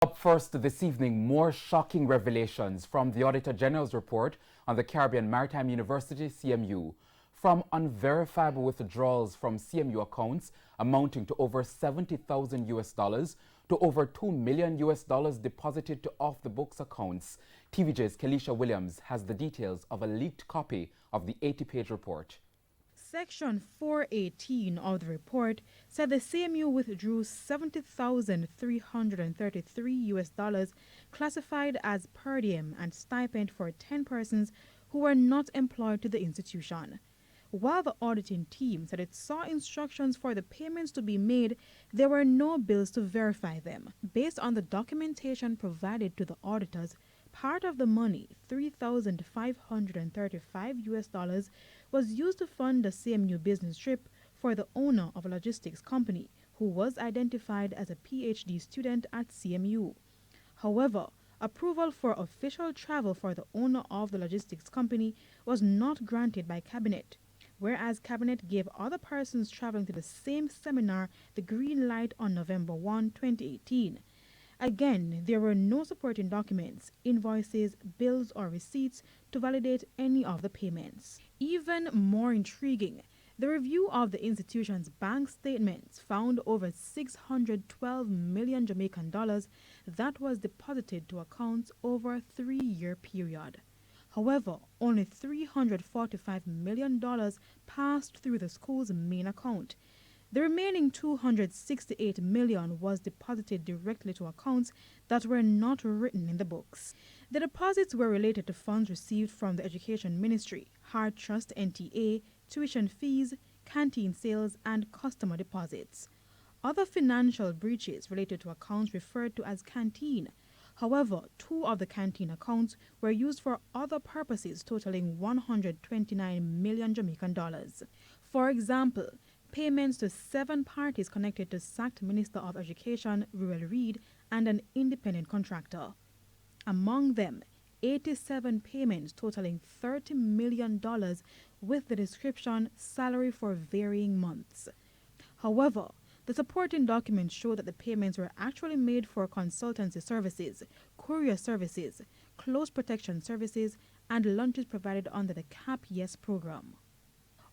Up first this evening, more shocking revelations from the Auditor General's report on the Caribbean Maritime University, CMU. From unverifiable withdrawals from CMU accounts amounting to over $70,000 to over $2 million deposited to off-the-books accounts. TVJ's Kelisha Williams has the details of a leaked copy of the 80-page report. Section 418 of the report said the CMU withdrew $70,333 classified as per diem and stipend for 10 persons who were not employed to the institution. While the auditing team said it saw instructions for the payments to be made, there were no bills to verify them. Based on the documentation provided to the auditors, part of the money, $3,535, was used to fund the CMU business trip for the owner of a logistics company who was identified as a PhD student at CMU. However, approval for official travel for the owner of the logistics company was not granted by Cabinet, whereas Cabinet gave other persons traveling to the same seminar the green light on November 1, 2018. Again, there were no supporting documents, invoices, bills, or receipts to validate any of the payments. Even more intriguing, the review of the institution's bank statements found over 612 million Jamaican dollars that was deposited to accounts over a 3-year period. However, only $345 million passed through the school's main account. The remaining $268 million was deposited directly to accounts that were not written in the books. The deposits were related to funds received from the Education Ministry, Hard Trust NTA, tuition fees, canteen sales, and customer deposits. Other financial breaches related to accounts referred to as CANTEEN. However, 2 of the canteen accounts were used for other purposes totaling 129 million Jamaican dollars. For example, payments to 7 parties connected to sacked Minister of Education RUEL and an independent contractor. Among them, 87 payments totaling $30 million with the description salary for varying months. However, the supporting documents show that the payments were actually made for consultancy services, courier services, close protection services, and lunches provided under the CAP Yes program.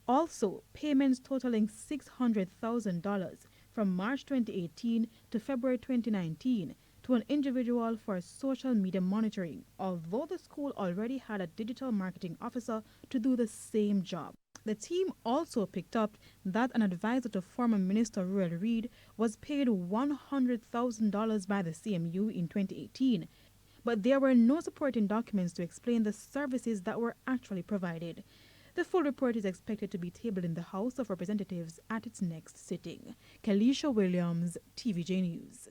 Also, payments totaling $600,000 from March 2018 to February 2019 to an individual for social media monitoring, although the school already had a digital marketing officer to do the same job. The team also picked up that an advisor to former Minister REID was paid $100,000 by the CMU in 2018, but there were no supporting documents to explain the services that were actually provided. The full report is expected to be tabled in the House of Representatives at its next sitting. Kelisha Williams, TVJ News.